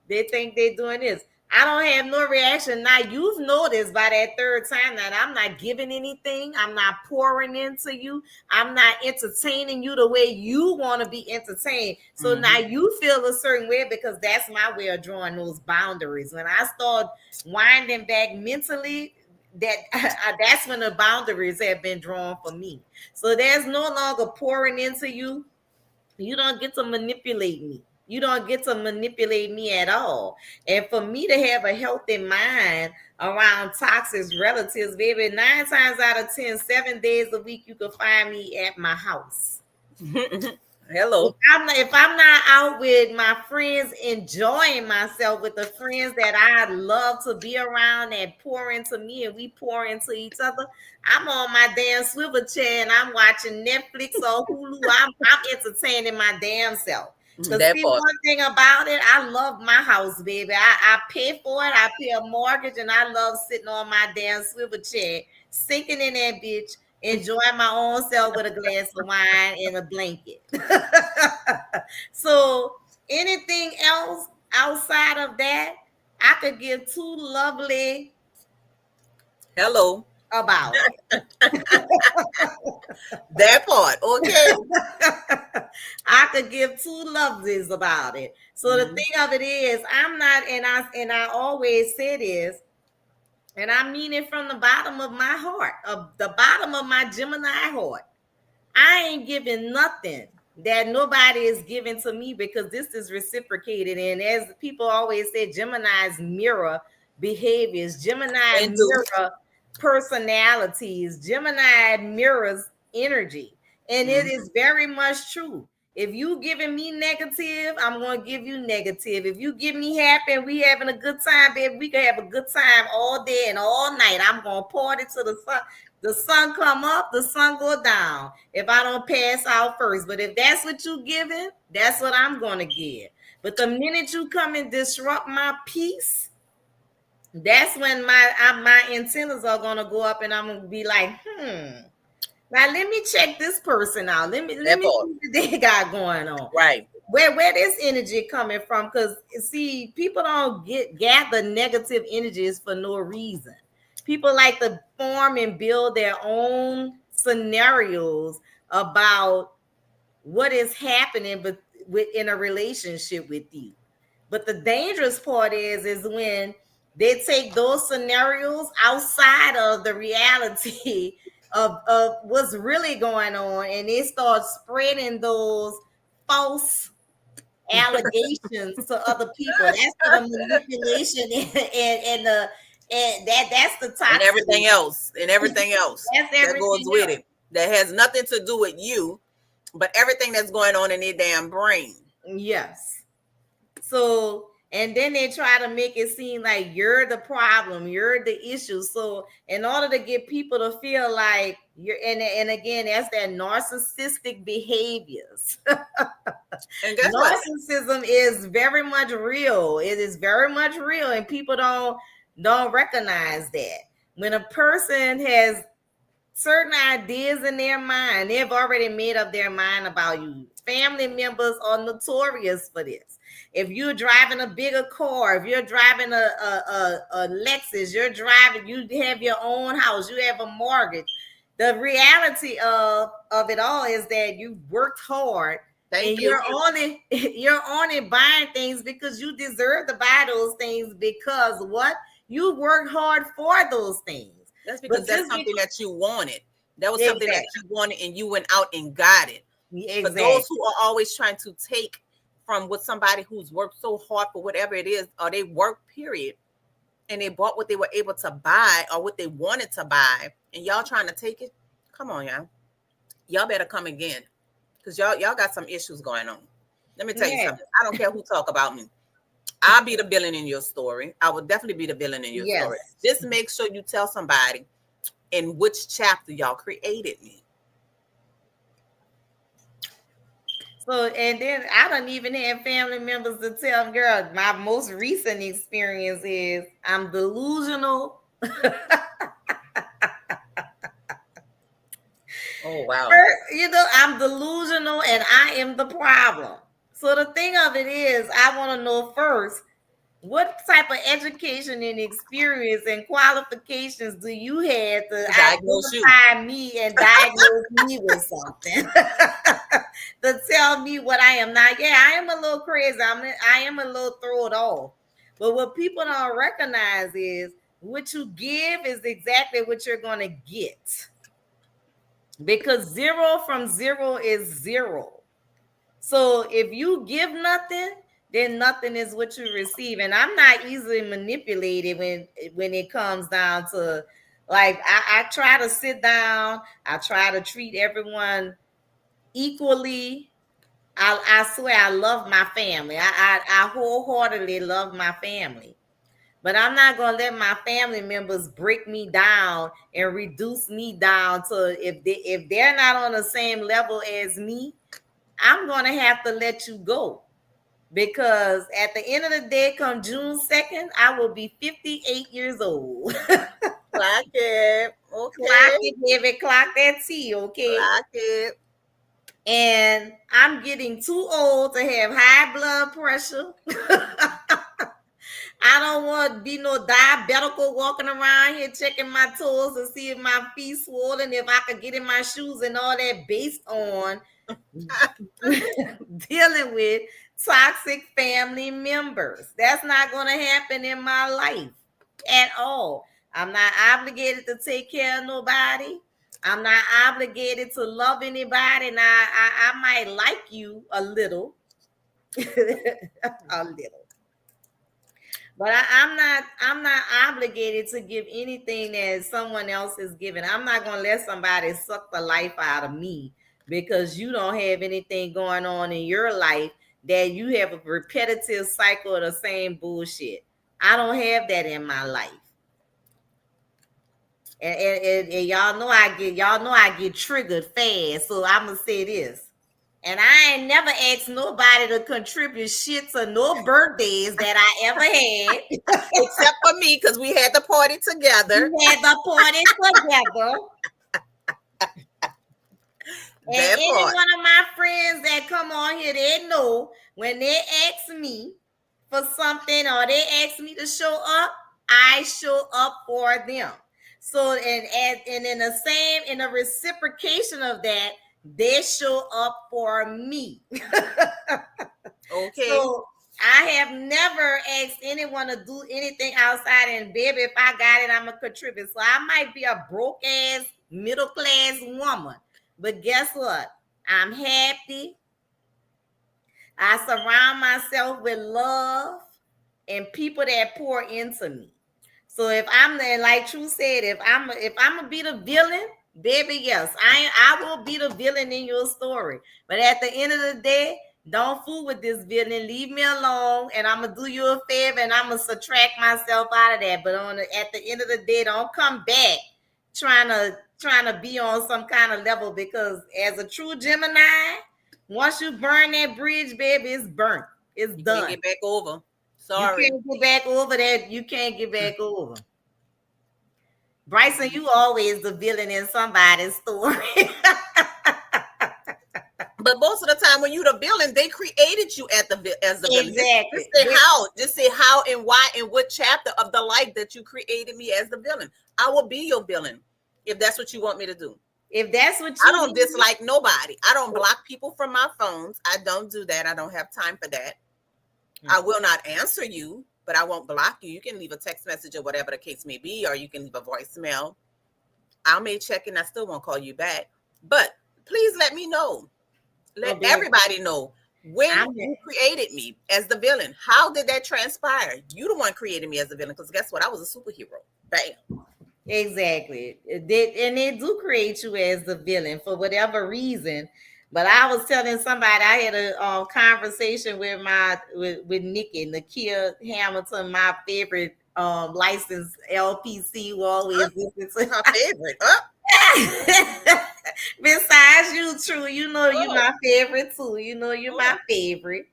they think they're doing this. I don't have no reaction. Now you've noticed by that third time that I'm not giving anything. I'm not pouring into you. I'm not entertaining you the way you want to be entertained. So now you feel a certain way, because that's my way of drawing those boundaries. When I start winding back mentally, that's when the boundaries have been drawn for me. So there's no longer pouring into you. You don't get to manipulate me. You don't get to manipulate me at all. And for me to have a healthy mind around toxic relatives, baby, 9 times out of 10, 7 days a week, you can find me at my house. Hello. If I'm not out with my friends, enjoying myself with the friends that I love to be around and pour into me and we pour into each other, I'm on my damn swivel chair and I'm watching Netflix or Hulu. I'm entertaining my damn self. Because That see, part. one thing about it, I love my house, baby. I pay for it. I pay a mortgage, and I love sitting on my damn swivel chair, sinking in that bitch, enjoying my own self with a glass of wine and a blanket. So anything else outside of that, I could give two lovely Hello. about it. That part. Okay. I could give two lovelies about it. So the Mhm. thing of it is, I'm not, and I always say this, and I mean it from the bottom of my heart, of the bottom of my Gemini heart. I ain't giving nothing that nobody is giving to me because this is reciprocated. And as people always say, Gemini's mirror behaviors, Gemini And do. mirror personalities, Gemini mirrors energy. And it Mhm. is very much true. If you giving me negative, I'm gonna give you negative. If you give me happy and we having a good time, baby, we can have a good time all day and all night. I'm gonna party to the sun. The sun come up, the sun go down. If I don't pass out first, but if that's what you giving, that's what I'm gonna give. But the minute you come and disrupt my peace, that's when my antennas are gonna go up, and I'm gonna be like, Now let me check this person out. Let me That see part. what they got going on. Right. Where this energy coming from? Because see, people don't gather negative energies for no reason. People like to form and build their own scenarios about what is happening, but within a relationship with you. But the dangerous part is when they take those scenarios outside of the reality of what's really going on, and they start spreading those false allegations to other people. That's for the manipulation and the and that's the And everything toxicity. else. And everything else That's that goes everything with else. it. That has nothing to do with you, but everything that's going on in their damn brain. Yes. So, and then they try to make it seem like you're the problem, you're the issue. So, in order to get people to feel like you're, and again, that's that narcissistic behaviors. And guess what? Narcissism is very much real. It is very much real, and people don't recognize that. When a person has certain ideas in their mind, they've already made up their mind about you. Family members are notorious for this. If you're driving a bigger car, if you're driving a Lexus, you have your own house, you have a mortgage. The reality of it all is that you worked hard, Thank and you. you're only buying things because you deserve to buy those things, because what? You worked hard for those things. That's But because that's just something that you wanted. That was something that exactly, you wanted and you went out and got it. For exactly, those who are always trying to take from what somebody who's worked so hard for whatever it is, or they work, period, and they bought what they were able to buy or what they wanted to buy, and y'all trying to take it, come on, y'all. Y'all better come again. Because y'all got some issues going on. Let me tell you yeah, something. I don't care who talk about me. I'll be the villain in your story. I will definitely be the villain in your story. yes. Just make sure you tell somebody in which chapter y'all created me. So, and then I don't even have family members to tell them, girl, my most recent experience is I'm delusional. Oh wow. I'm delusional and I am the problem. So the thing of it is, I want to know first, what type of education and experience and qualifications do you have to To diagnose you. identify me and diagnose me with something? To tell me what I am not? Yeah, I am a little crazy. I am a little thrown off. But what people don't recognize is what you give is exactly what you're going to get. Because zero from zero is zero. So if you give nothing, then nothing is what you receive. And I'm not easily manipulated when it comes down to, like, I try to sit down, I try to treat everyone equally. I swear I love my family. I wholeheartedly love my family. But I'm not gonna let my family members break me down and reduce me down to, if they're not on the same level as me, I'm gonna have to let you go. because at the end of the day, come June 2nd, I will be 58 years old. Clock it. Okay. Clock it, baby. Clock that T, okay? Clock it. And I'm getting too old to have high blood pressure. I don't want to be no diabetical walking around here checking my toes to see if my feet swollen, if I could get in my shoes and all that based on dealing with toxic family members. That's not going to happen in my life at all. I'm not obligated to take care of nobody. I'm not obligated to love anybody. Now, I might like you a little, a little. But I'm not obligated to give anything that someone else is giving. I'm not gonna let somebody suck the life out of me because you don't have anything going on in your life that you have a repetitive cycle of the same bullshit. I don't have that in my life. And y'all know I get triggered fast. So I'm gonna say this. And I ain't never asked nobody to contribute shit to no birthdays that I ever had. Except for me, because we had the party together. We had the party together. And any one of my friends that come on here, they know when they ask me for something or they ask me to show up, I show up for them. So and in the reciprocation of that, they show up for me. Okay. So I have never asked anyone to do anything outside, and baby, if I got it, I'm gonna contribute. So I might be a broke ass middle class woman, but guess what? I'm happy. I surround myself with love and people that pour into me. So if I'm there, like True said, if I'm gonna be the villain, baby, yes, I will be the villain in your story. But at the end of the day, don't fool with this villain. Leave me alone, and I'm gonna do you a favor, and I'm gonna subtract myself out of that. But at the end of the day, don't come back trying to be on some kind of level, because as a true Gemini, once you burn that bridge, baby, it's burnt. It's done. Can't get back over. Sorry. You can't get back over that. You can't get back over. Bryson, you always the villain in somebody's story. But most of the time, when you the villain, they created you as the villain. Exactly. Just say how and why and what chapter of the life that you created me as the villain. I will be your villain if that's what you want me to do. If that's what I don't dislike nobody. I don't block people from my phones. I don't do that. I don't have time for that. I will not answer you, but I won't block you. You can leave a text message or whatever the case may be, or you can leave a voicemail. I may check and I still won't call you back. But please let me know. Let everybody know when you created me as the villain. How did that transpire? You the one created me as the villain, because guess what? I was a superhero. Bam. Exactly. And they do create you as the villain for whatever reason. But I was telling somebody, I had a conversation with Nikki, Kecia Hamilton, my favorite licensed LPC, who always listens to her favorite. Besides you, True, you know you're my favorite too. You know you're my favorite.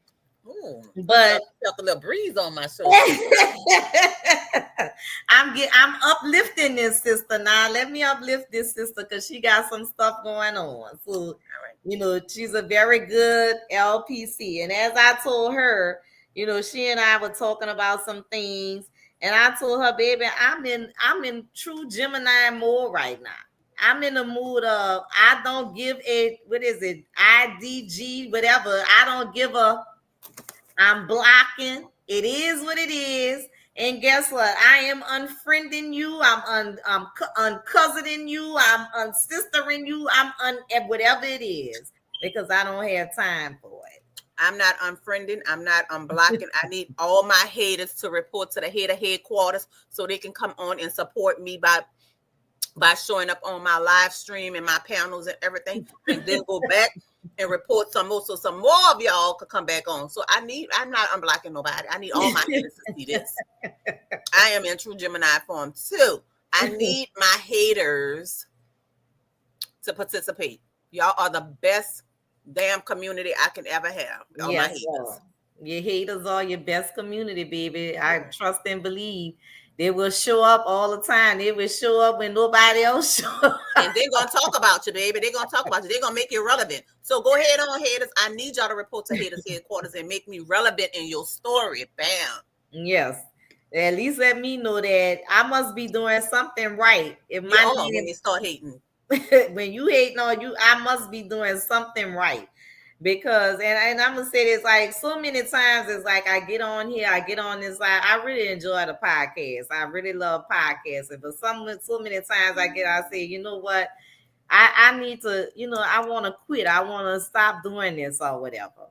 Ooh, but felt a little breeze on my shoulder. I'm uplifting this sister now. Let me uplift this sister because she got some stuff going on. So, you know, she's a very good LPC. And as I told her, you know, she and I were talking about some things, and I told her, baby, I'm in true Gemini mode right now. I'm in the mood of I don't give a IDG, whatever. I don't give a. I'm blocking. It is what it is. And guess what? I am unfriending you. I'm uncousining you. I'm unsistering you. I'm whatever it is, because I don't have time for it. I'm not unfriending. I'm not unblocking. I need all my haters to report to the headquarters so they can come on and support me by showing up on my live stream and my panels and everything, and then go back and report some more, so some more of y'all could come back on. So I'm not unblocking nobody. I need all my haters to see this. I am in true Gemini form too. I need my haters to participate. Y'all are the best damn community I can ever have. All my haters. Your haters are your best community, baby. I trust and believe they will show up all the time. They will show up when nobody else show up. And they're gonna talk about you, baby. They're gonna talk about you. They're gonna make you relevant. So go ahead on, haters. I need y'all to report to haters headquarters and make me relevant in your story. Bam. Yes. At least let me know that I must be doing something right. If You my are when name, they start hating. when you hating on you, I must be doing something right. Because and I'm gonna say this like so many times, it's like I get on here, I get on this line. I really enjoy the podcast. I really love podcasting, but so many times I say, you know what? I need to, I want to quit. I want to stop doing this or whatever.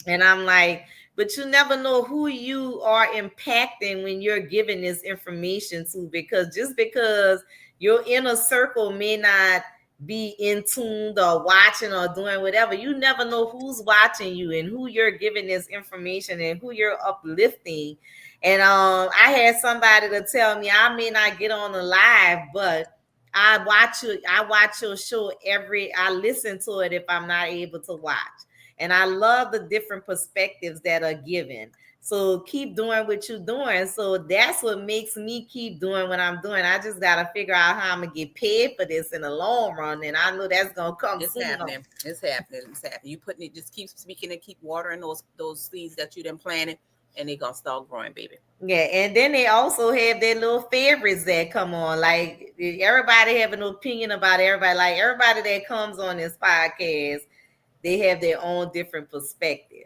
And I'm like, but you never know who you are impacting when you're giving this information to, because just because your inner circle may not be in tuned or watching or doing whatever, you never know who's watching you and who you're giving this information and who you're uplifting. And I had somebody to tell me I may not get on the live, but I watch your show I listen to it if I'm not able to watch. And I love the different perspectives that are given. So keep doing what you're doing. So that's what makes me keep doing what I'm doing. I just got to figure out how I'm going to get paid for this in the long run. And I know that's going to come It's soon. happening. It's happening. It's happening. You putting it, just keep speaking and keep watering those seeds that you done planted, and they're going to start growing, baby. Yeah, and then they also have their little favorites that come on. Like everybody have an opinion about everybody. Like everybody that comes on this podcast, they have their own different perspectives.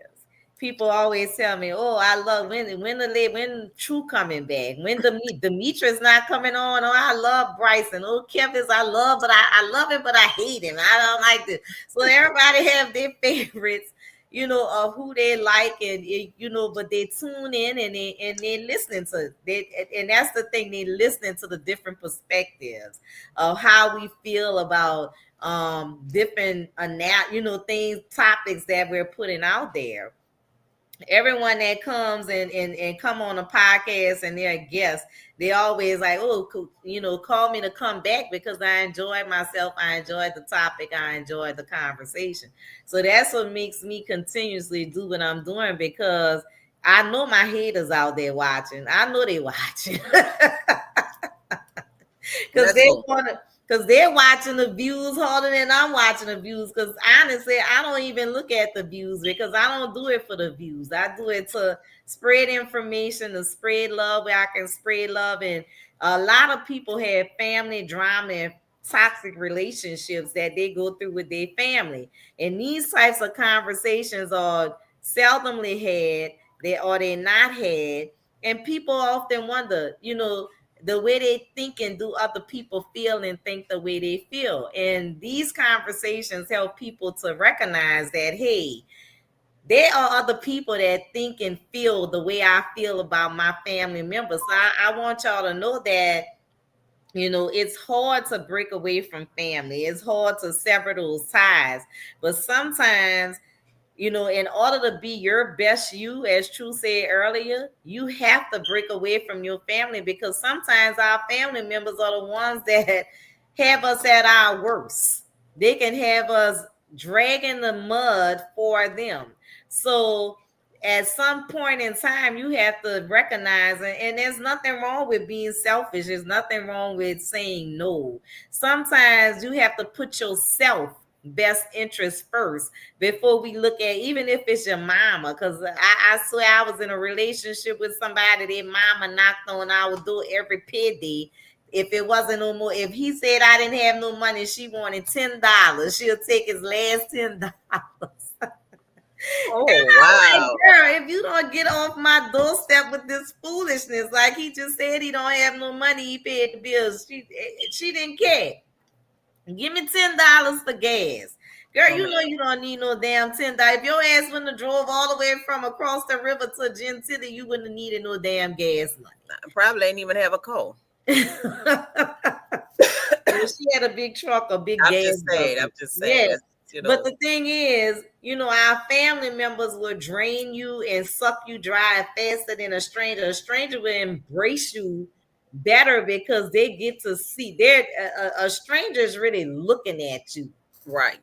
People always tell me, "Oh, I love when True coming back, when Demetrius not coming on. Oh, I love Bryson. Oh, Kevin's I love, but I love him, but I hate him. I don't like this." So everybody have their favorites, of who they like, and but they tune in and they listening to and that's the thing, they listening to the different perspectives of how we feel about different things, topics that we're putting out there. Everyone that comes and come on a podcast and they're a guest, they always like, oh, call me to come back because I enjoyed myself, I enjoyed the topic, I enjoyed the conversation. So that's what makes me continuously do what I'm doing, because I know my haters out there watching. I know they watching. Because they're watching the views harder than I'm watching the views. Because honestly, I don't even look at the views, because I don't do it for the views. I do it to spread information, to spread love where I can spread love. And a lot of people have family drama and toxic relationships that they go through with their family. And these types of conversations are seldomly had, they're not had. And people often wonder, the way they think and do other people feel and think the way they feel. And these conversations help people to recognize that, hey, there are other people that think and feel the way I feel about my family members. So I want y'all to know that, it's hard to break away from family. It's hard to sever those ties. But sometimes, in order to be your best you, as True said earlier, you have to break away from your family, because sometimes our family members are the ones that have us at our worst. They can have us dragging the mud for them. So at some point in time, you have to recognize it. And there's nothing wrong with being selfish. There's nothing wrong with saying no. Sometimes you have to put yourself best interest first before we look at, even if it's your mama. Because I swear I was in a relationship with somebody, their mama knocked on our door every payday. If it wasn't no more, if he said I didn't have no money, she wanted $10. She'll take his last $10. Oh, wow. Like, girl, if you don't get off my doorstep with this foolishness, like he just said he don't have no money, he paid the bills. She didn't care. Give me $10 for gas. Girl, you don't need no damn $10. If your ass wouldn't have drove all the way from across the river to Gentilly, you wouldn't have needed no damn gas money. Probably ain't even have a car. She had a big truck, a big gas. I'm just saying. Yes. But the thing is, our family members will drain you and suck you dry faster than a stranger. A stranger will embrace you better because they get to see a stranger is really looking at you. Right.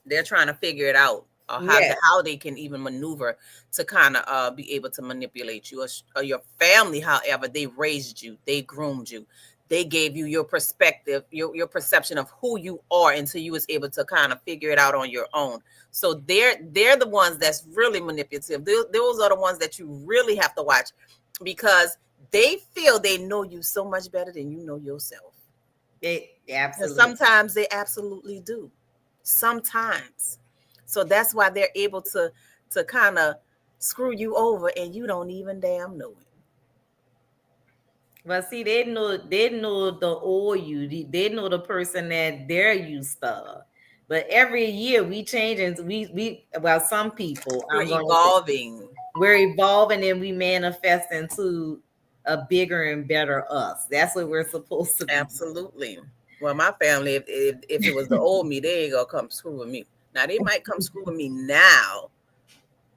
They're trying to figure it out. or Yes. how they can even maneuver to kind of be able to manipulate you, or your family. However, they raised you, they groomed you, they gave you your perspective, your perception of who you are until you was able to kind of figure it out on your own. So they're the ones that's really manipulative. Those are the ones that you really have to watch, because they feel they know you so much better than you know yourself. And Absolutely. sometimes they absolutely do. Sometimes. So that's why they're able to kind of screw you over and you don't even damn know it. But see, they know the old you. They know the person that they're used to. But every year we change, and we well, some people, We're I'm going to say, evolving. we're evolving and we manifest into a bigger and better us. That's what we're supposed to be. Absolutely. Well, my family, if it was the old me, they ain't gonna come screw with me. Now they might come screw with me now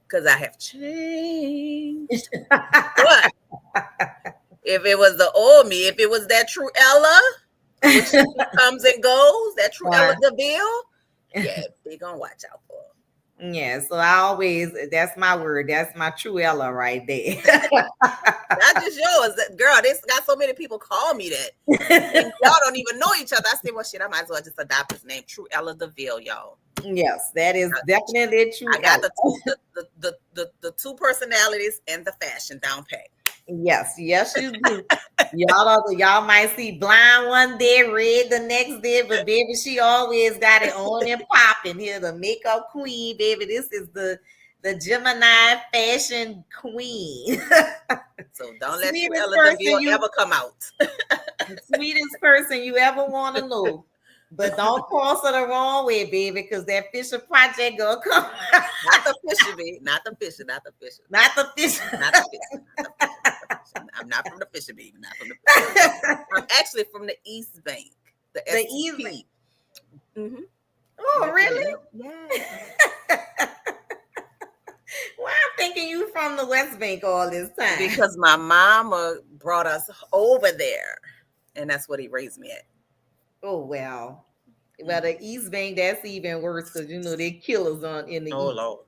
because I have changed. But if it was the old me, if it was that true Ella, which she comes and goes, that true Ella DeVille, yeah, they gonna watch out for her. Yeah, so I always, that's my word. That's my true Ella right there. Not just yours, girl. They got so many people call me that. And y'all don't even know each other. I say, well, shit, I might as well just adopt his name, True Ella DeVille, y'all. Yes, that is definitely true. I got the two personalities and the fashion down pat. Yes, yes, you do. Y'all might see blind one day, red the next day, but baby, she always got it on and popping here. The makeup queen, baby. This is the Gemini fashion queen. So don't let Sweetest Ella DeVille ever come out. Sweetest person you ever want to know. But don't cross her the wrong way, baby, because that Fisher project gonna come. Not the Fisher, baby. Not the Fisher. Not the Fisher. Not the Fisher. Not the Fisher. Not the Fisher. I'm not from the Fisher, baby. Not from the Fisher. I'm actually from the East Bank. The East Bank. Mm-hmm. Oh, really? Yeah. Why I'm thinking you from the West Bank all this time? Because my mama brought us over there, and that's what he raised me at. Oh, well. Well, the East Bank, that's even worse because, they kill us in the East. Lord.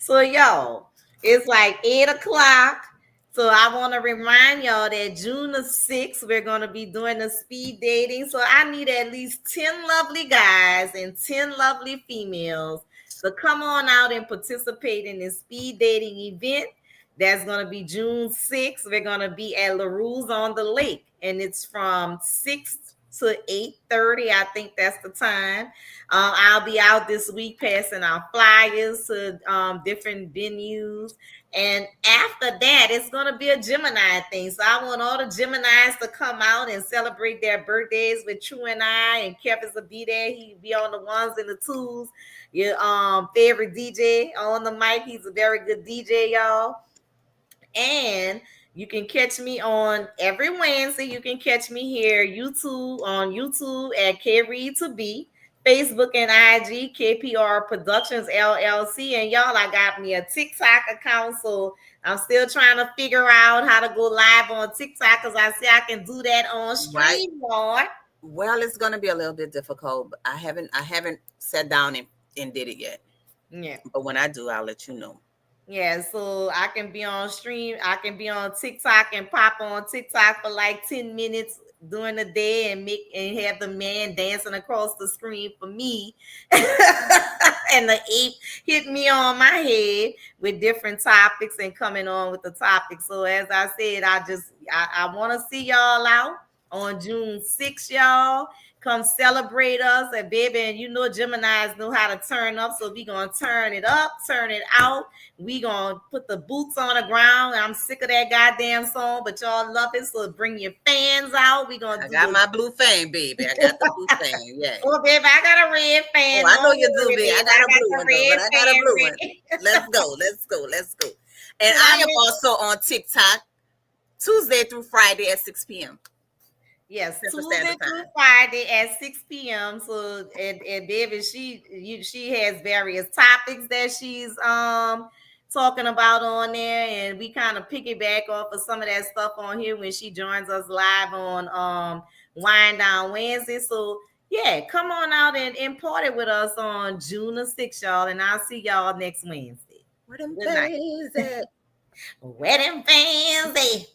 So, y'all, it's like 8 o'clock. So I want to remind y'all that June the 6th, we're going to be doing the speed dating. So I need at least 10 lovely guys and 10 lovely females to come on out and participate in this speed dating event. That's going to be June 6th. We're going to be at LaRue's on the Lake, and it's from 6 to 8:30. I think that's the time. I'll be out this week passing out flyers to different venues. And after that, it's going to be a Gemini thing. So I want all the Geminis to come out and celebrate their birthdays with True and I. And Kevin's will be there. He'll be on the ones and the twos. Your favorite DJ on the mic. He's a very good DJ, y'all. And you can catch me on every Wednesday. You can catch me here on YouTube at KRead2B, Facebook and IG, KPR Productions LLC. And y'all, I got me a TikTok account, so I'm still trying to figure out how to go live on TikTok because I see I can do that on StreamYard. Well, it's going to be a little bit difficult. But I haven't sat down and did it yet. Yeah. But when I do, I'll let you know. Yeah, so I can be on TikTok and pop on TikTok for like 10 minutes during the day and have the man dancing across the screen for me. And the ape hit me on my head with different topics and coming on with the topics. So as I said, I want to see y'all out on June 6th, y'all. Come celebrate us. And baby, and Geminis know how to turn up. So we going to turn it up, turn it out. We going to put the boots on the ground. I'm sick of that goddamn song, but y'all love it. So bring your fans out. We going to got my blue fan, baby. I got the blue fan. Yeah. Oh, baby, I got a red fan. Oh, I know you do, baby. I got a blue one, but I got a blue one. Let's go. And I am also on TikTok Tuesday through Friday at 6 p.m. Yes, Tuesday through Friday at 6 p.m. So and baby, she has various topics that she's talking about on there, and we kind of piggyback off of some of that stuff on here when she joins us live on Winedown Wednesdays. So Yeah, come on out and party with us on June the 6th, y'all. And I'll see y'all next Wednesday. Where them Good night. fans at? Wedding fans.